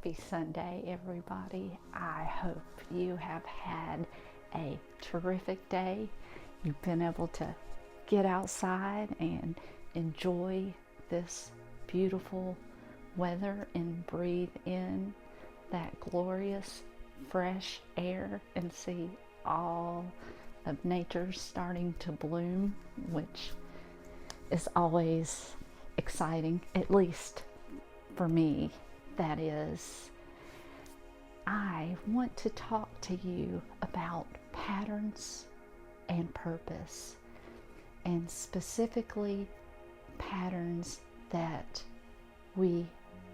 Happy Sunday, everybody. I hope you have had a terrific day. You've been able to get outside and enjoy this beautiful weather and breathe in that glorious fresh air and see all of nature starting to bloom, which is always exciting, at least for me. That is, I want to talk to you about patterns and purpose, and specifically patterns that we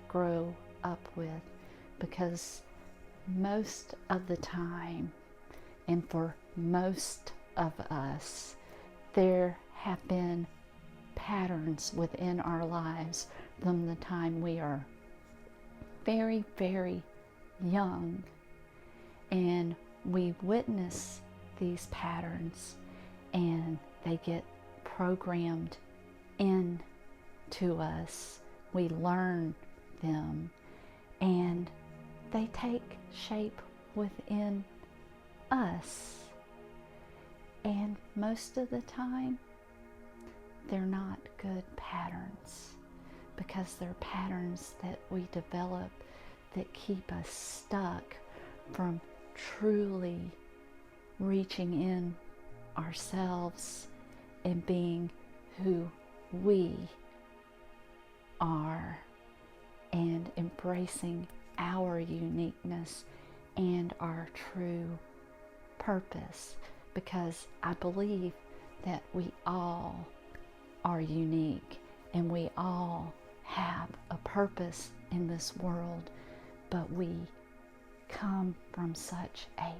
grow up with, because most of the time, and for most of us, there have been patterns within our lives from the time we are very, very young, and we witness these patterns and they get programmed into us. We learn them and they take shape within us, and most of the time they're not good patterns, because they're patterns that we develop that keep us stuck from truly reaching in ourselves and being who we are and embracing our uniqueness and our true purpose, because I believe that we all are unique and we all have a purpose in this world, but we come from such a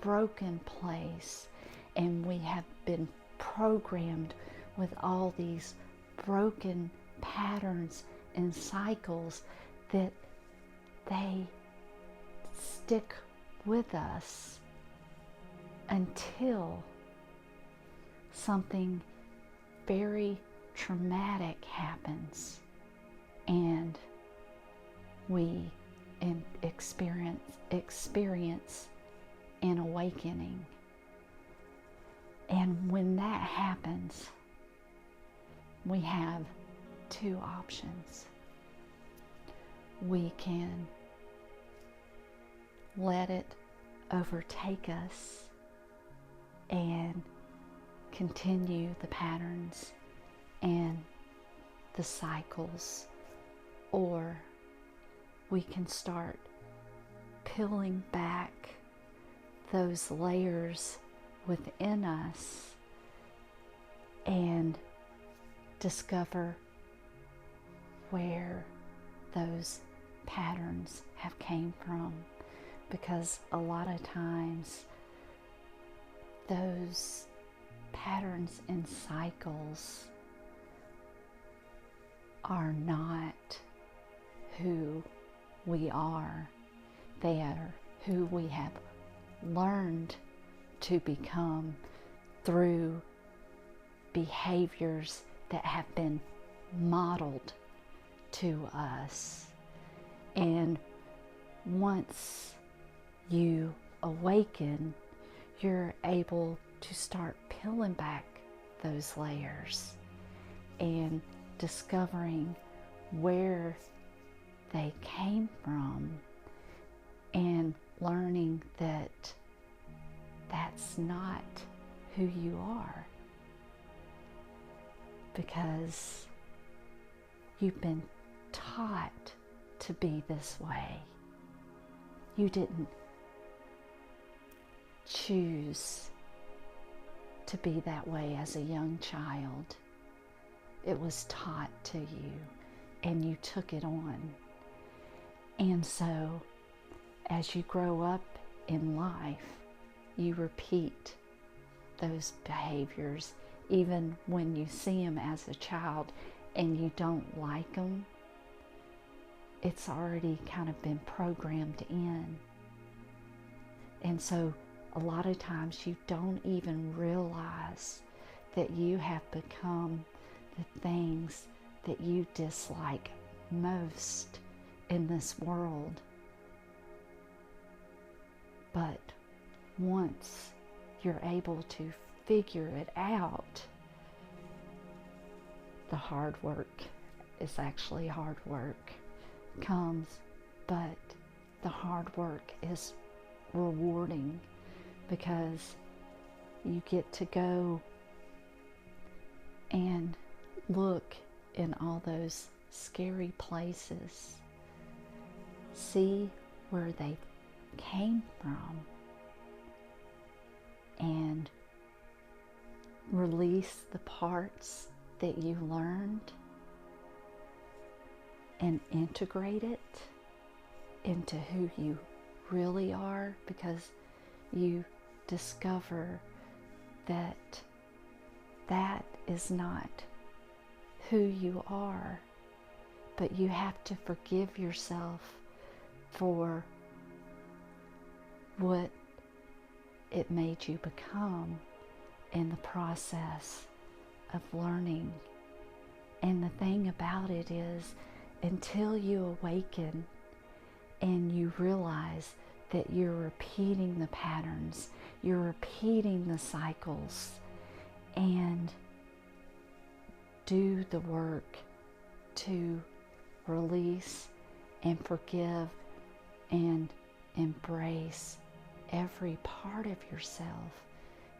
broken place and we have been programmed with all these broken patterns and cycles that they stick with us until something very traumatic happens and we experience an awakening. And when that happens, we have two options. We can let it overtake us and continue the patterns and the cycles, or we can start peeling back those layers within us and discover where those patterns have came from, because a lot of times those patterns and cycles are not who we are. They are who we have learned to become through behaviors that have been modeled to us. And once you awaken, you're able to start peeling back those layers and discovering where they came from and learning that that's not who you are, because you've been taught to be this way. You didn't choose to be that way as a young child. It was taught to you and you took it on. And so as you grow up in life, you repeat those behaviors even when you see them as a child and you don't like them. It's already kind of been programmed in. And so a lot of times you don't even realize that you have become the things that you dislike most in this world But once you're able to figure it out, the hard work is actually hard work comes, but the hard work is rewarding because you get to go and look in all those scary places, see where they came from, and release the parts that you learned and integrate it into who you really are, because you discover that that is not who you are. But you have to forgive yourself for what it made you become in the process of learning. And the thing about it is, until you awaken and you realize that you're repeating the patterns, you're repeating the cycles, and do the work to release and forgive and embrace every part of yourself,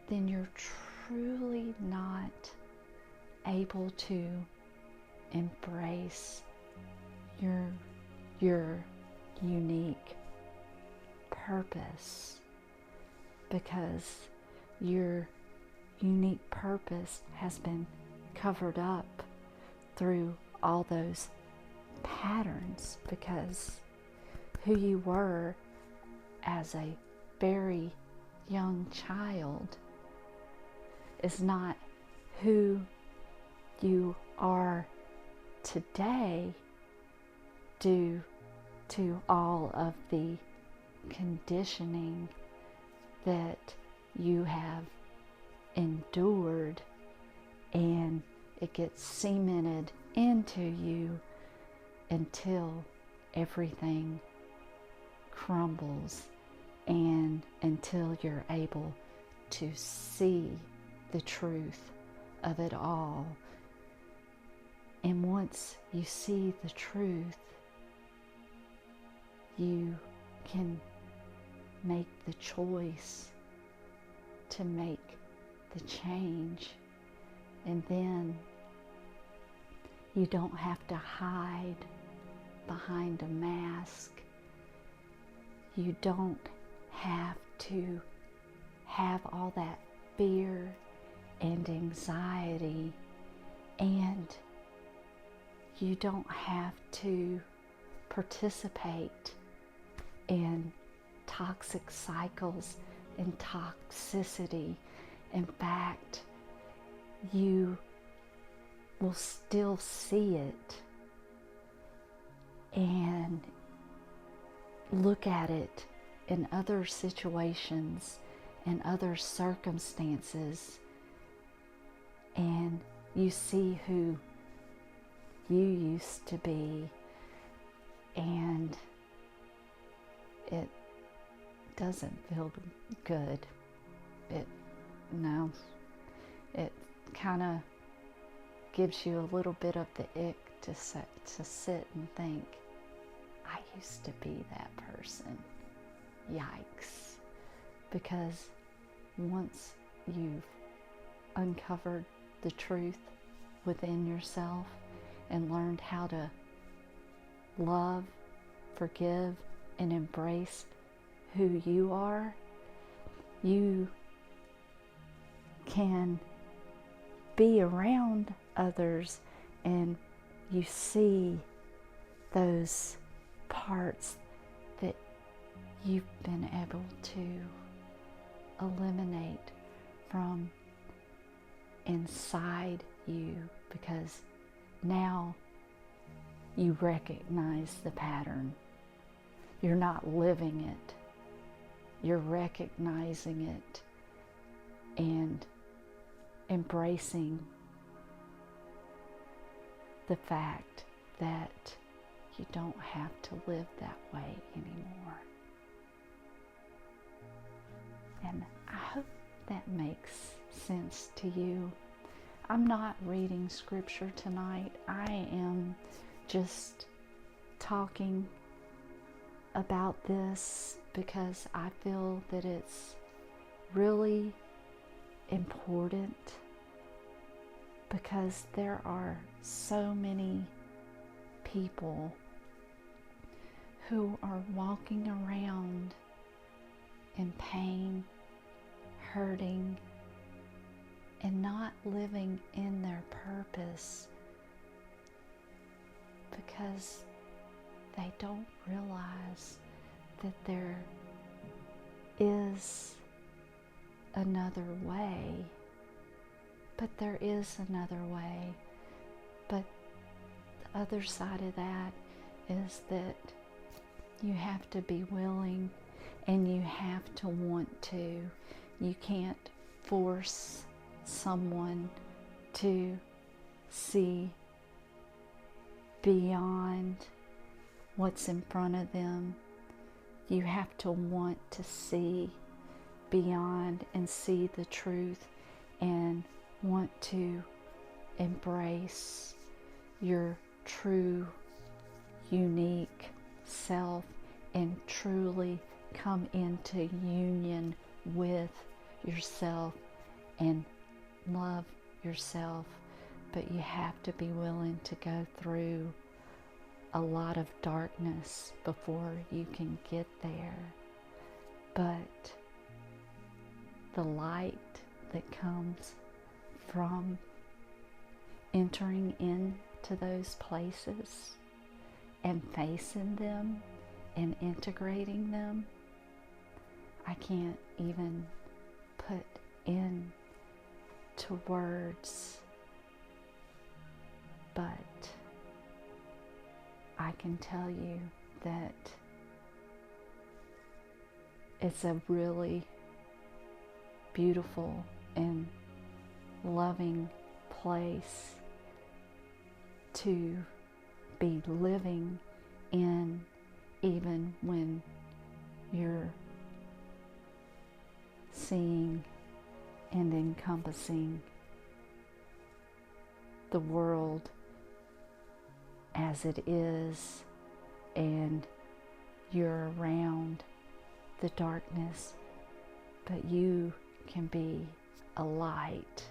then you're truly not able to embrace your unique purpose, because your unique purpose has been covered up through all those patterns, because who you were as a very young child is not who you are today due to all of the conditioning that you have endured, and it gets cemented into you until everything crumbles and until you're able to see the truth of it all. And once you see the truth, you can make the choice to make the change. And then you don't have to hide behind a mask. You don't have to have all that fear and anxiety, and you don't have to participate in toxic cycles and toxicity. In fact, you will still see it and look at it in other situations and other circumstances, and you see who you used to be, and it doesn't feel good. It kind of gives you a little bit of the ick to sit and think, I used to be that person. Yikes. Because once you've uncovered the truth within yourself and learned how to love, forgive, and embrace who you are, you can be around others and you see those parts that you've been able to eliminate from inside you, because now you recognize the pattern. You're not living it. You're recognizing it and embracing the fact that you don't have to live that way anymore. that makes sense to you. I'm not reading scripture tonight. I am just talking about this because I feel that it's really important, because there are so many people who are walking around in pain, hurting, and not living in their purpose because they don't realize that there is another way. But there is another way. But the other side of that is that you have to be willing and you have to want to. You can't force someone to see beyond what's in front of them. You have to want to see beyond and see the truth and want to embrace your true, unique self and truly come into union with yourself and love yourself. But you have to be willing to go through a lot of darkness before you can get there. But the light that comes from entering into those places and facing them and integrating them, I can't even put into words, but I can tell you that it's a really beautiful and loving place to be living in, even when you're seeing and encompassing the world as it is, and you're around the darkness, but you can be a light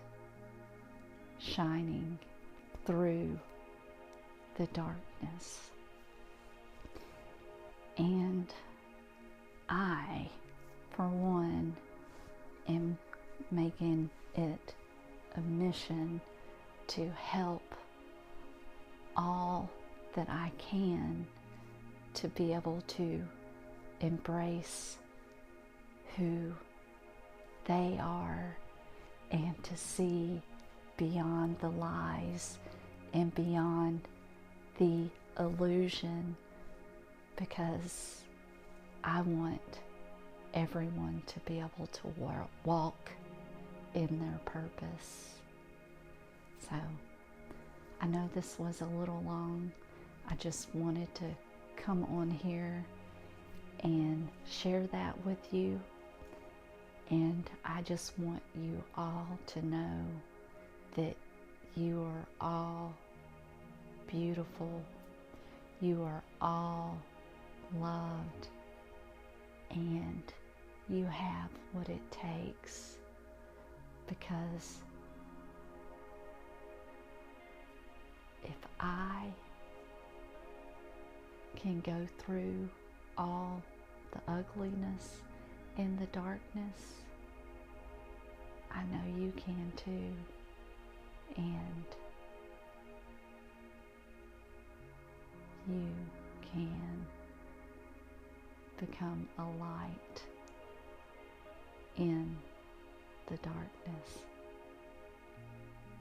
shining through the darkness. And I, for one, am making it a mission to help all that I can to be able to embrace who they are and to see beyond the lies and beyond the illusion, because I want everyone to be able to walk in their purpose. So I know this was a little long. I just wanted to come on here and share that with you. And I just want you all to know that you are all beautiful. You are all loved. And you have what it takes, because if I can go through all the ugliness and the darkness, I know you can too. And you can become a light in the darkness.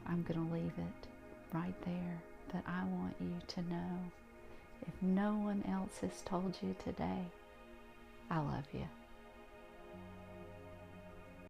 I'm going to leave it right there, but I want you to know, if no one else has told you today, I love you.